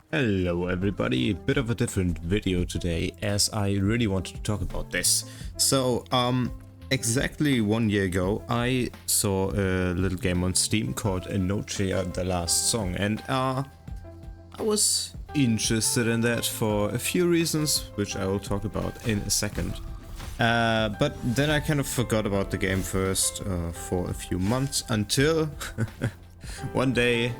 Hello everybody, a bit of a different video today as I really wanted to talk about this. So, exactly 1 year ago I saw a little game on Steam called Enotria, The Last Song, and I was interested in that for a few reasons, which I will talk about in a second. But then I kind of forgot about the game first for a few months until one day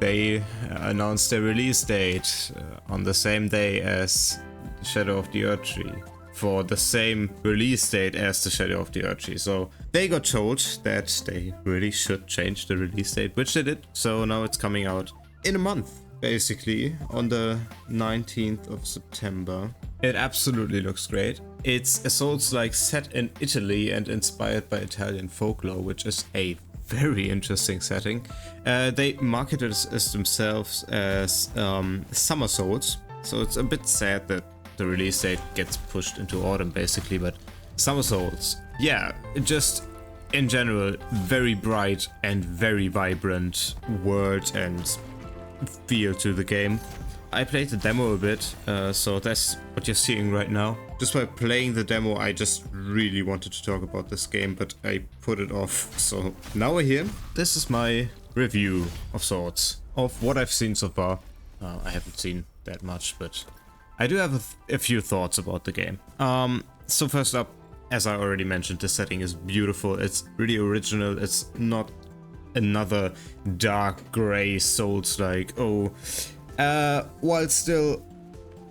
they announced their release date on the same day as Shadow of the Erdtree, for the same release date as the Shadow of the Erdtree. So they got told that they really should change the release date, which they did. So now it's coming out in a month, basically, on the 19th of September. It absolutely looks great. It's a Souls-like set in Italy and inspired by Italian folklore, which is a very interesting setting. They marketed as themselves as Summer Souls, so it's a bit sad that the release date gets pushed into autumn basically, but Summer Souls, yeah, just in general, very bright and very vibrant world and feel to the game. I played the demo a bit, so that's what you're seeing right now. Just by playing the demo, I just really wanted to talk about this game, but I put it off. So now we're here. This is my review of sorts, of what I've seen so far. I haven't seen that much, but I do have a few thoughts about the game. So first up, as I already mentioned, the setting is beautiful. It's really original. It's not another dark gray Souls-like, while still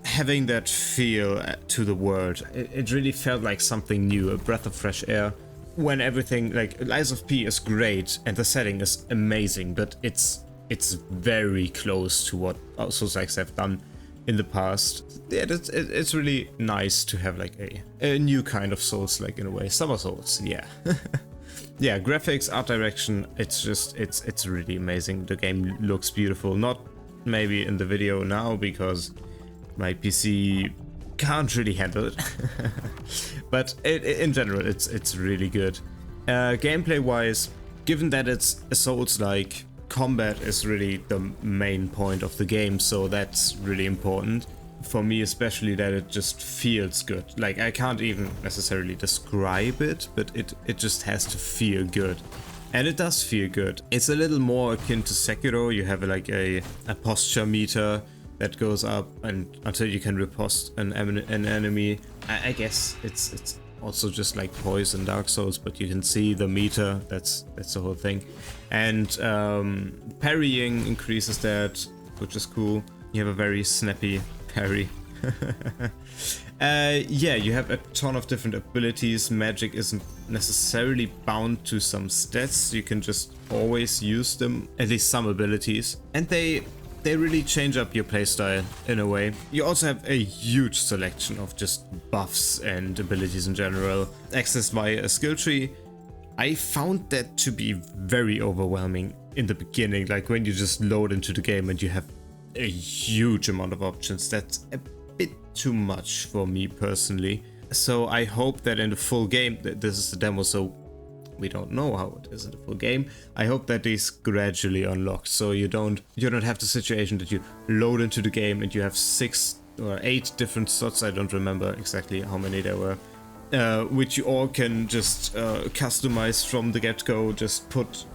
having that feel to the world. It really felt like something new, a breath of fresh air. When everything, like, Lies of P is great and the setting is amazing, but it's very close to what Souls-likes have done in the past. Yeah, it's really nice to have like a new kind of Souls-like in a way. Summer Souls, yeah. Yeah, graphics, art direction, it's really amazing. The game looks beautiful. Not maybe in the video now because my PC can't really handle it. But in general, it's really good. Gameplay wise, given that it's a Souls-like, combat is really the main point of the game, so that's really important for me, especially that it just feels good. Like, I can't even necessarily describe it, but it just has to feel good. And it does feel good. It's a little more akin to Sekiro. You have like a posture meter that goes up and until you can riposte an enemy. I guess it's also just like Poison in Dark Souls, but you can see the meter. That's the whole thing. And parrying increases that, which is cool. You have a very snappy parry. Yeah, you have a ton of different abilities. Magic isn't necessarily bound to some stats. You can just always use them, at least some abilities. And they really change up your playstyle in a way. You also have a huge selection of just buffs and abilities in general, accessed via a skill tree. I found that to be very overwhelming in the beginning, like when you just load into the game and you have a huge amount of options. That's a bit too much for me personally. So I hope that in the full game, this is the demo, so we don't know how it is in the full game. I hope that these gradually unlock, so you don't have the situation that you load into the game and you have 6 or 8 different slots. I don't remember exactly how many there were, which you all can just customize from the get-go. Just put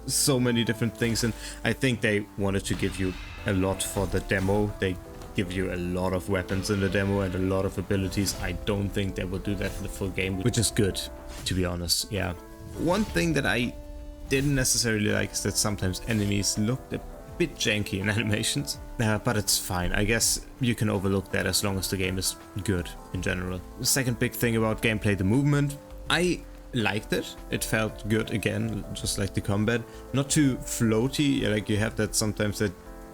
so many different things in. I think they wanted to give you a lot for the demo. They give you a lot of weapons in the demo and a lot of abilities. I don't think they will do that in the full game, which is good, to be honest. Yeah. One thing that I didn't necessarily like is that sometimes enemies looked a bit janky in animations, but it's fine. I guess you can overlook that as long as the game is good in general. The second big thing about gameplay, the movement. I liked it. It felt good again, just like the combat. Not too floaty, like you have that sometimes that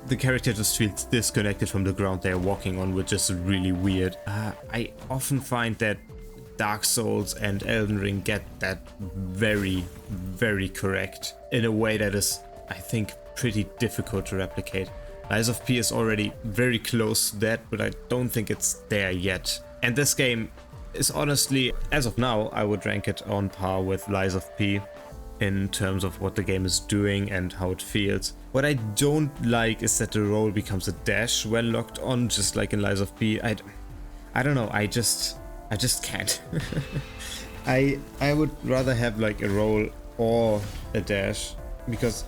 the character just feels disconnected from the ground they're walking on, which is really weird. I often find that Dark Souls and Elden Ring get that very, very correct in a way that is, I think, pretty difficult to replicate. Lies of P is already very close to that, but I don't think it's there yet. And this game is honestly, as of now, I would rank it on par with Lies of P. in terms of what the game is doing and how it feels. What I don't like is that the roll becomes a dash when locked on, just like in Lies of P. I don't know, I just can't. I would rather have like a roll or a dash, because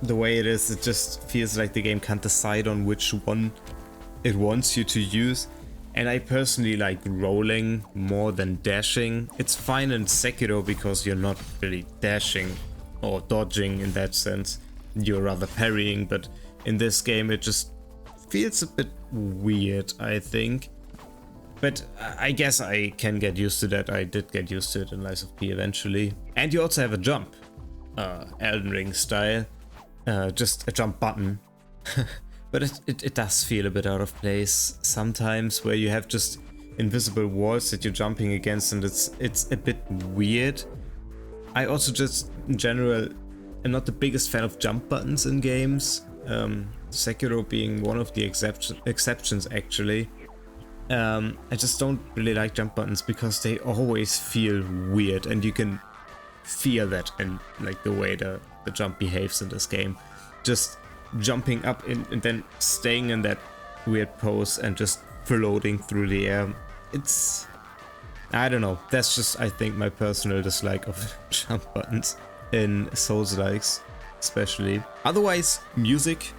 the way it is, it just feels like the game can't decide on which one it wants you to use. And I personally like rolling more than dashing. It's fine in Sekiro because you're not really dashing or dodging in that sense. You're rather parrying, but in this game it just feels a bit weird, I think. But I guess I can get used to that. I did get used to it in Lies of P eventually. And you also have a jump, Elden Ring style, just a jump button. But it does feel a bit out of place sometimes, where you have just invisible walls that you're jumping against, and it's a bit weird. I also just, in general, am not the biggest fan of jump buttons in games. Sekiro being one of the exceptions, actually. I just don't really like jump buttons because they always feel weird, and you can feel that in like the way the jump behaves in this game. Just jumping up and then staying in that weird pose and just floating through the air. It's, I don't know, that's just, I think, my personal dislike of jump buttons in Souls-likes especially. Otherwise, music,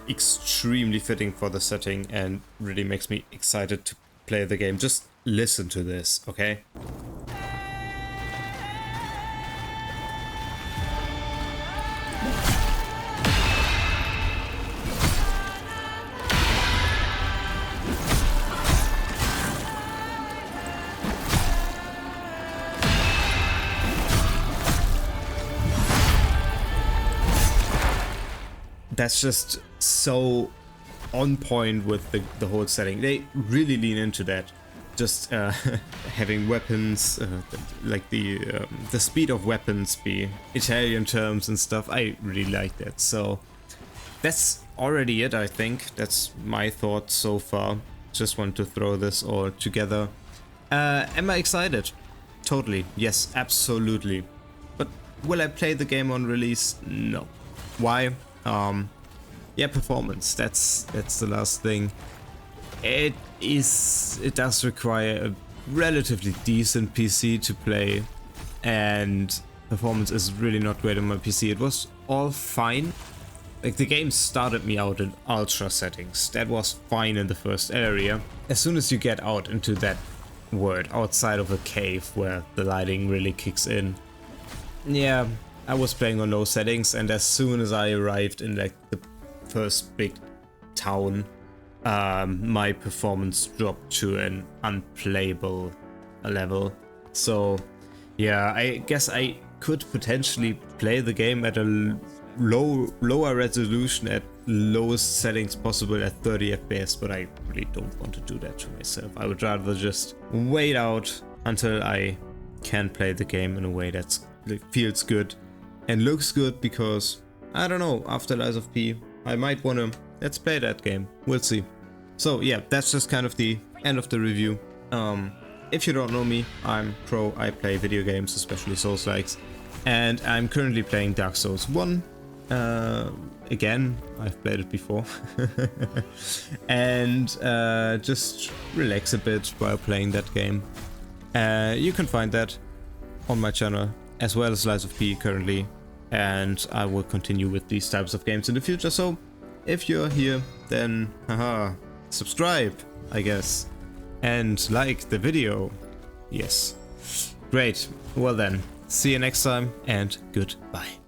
extremely fitting for the setting and really makes me excited to play the game. Just listen to this, okay? That's just so on point with the whole setting. They really lean into that. Just having weapons, like the speed of weapons be Italian terms and stuff. I really like that. So that's already it, I think. That's my thoughts so far. Just want to throw this all together. Am I excited? Totally. Yes, absolutely. But will I play the game on release? No. Why? Yeah, performance. That's the last thing. It does require a relatively decent PC to play, and performance is really not great on my PC. It was all fine. Like, the game started me out in ultra settings. That was fine in the first area. As soon as you get out into that world outside of a cave where the lighting really kicks in, yeah, I was playing on low settings, and as soon as I arrived in like the first big town, my performance dropped to an unplayable level. So yeah, I guess I could potentially play the game at a lower resolution at lowest settings possible at 30 FPS, but I really don't want to do that to myself. I would rather just wait out until I can play the game in a way that feels good and looks good, because I don't know, after Lies of P I might want to let's play that game. We'll see. So yeah, that's just kind of the end of the review. If you don't know me, I'm pro. I play video games, especially Souls-likes, and I'm currently playing Dark Souls 1. Again, I've played it before. And just relax a bit while playing that game. You can find that on my channel, as well as Lies of P currently, and I will continue with these types of games in the future. So if you're here, then haha, subscribe, I guess, and like the video. Yes, great. Well then, see you next time, and goodbye.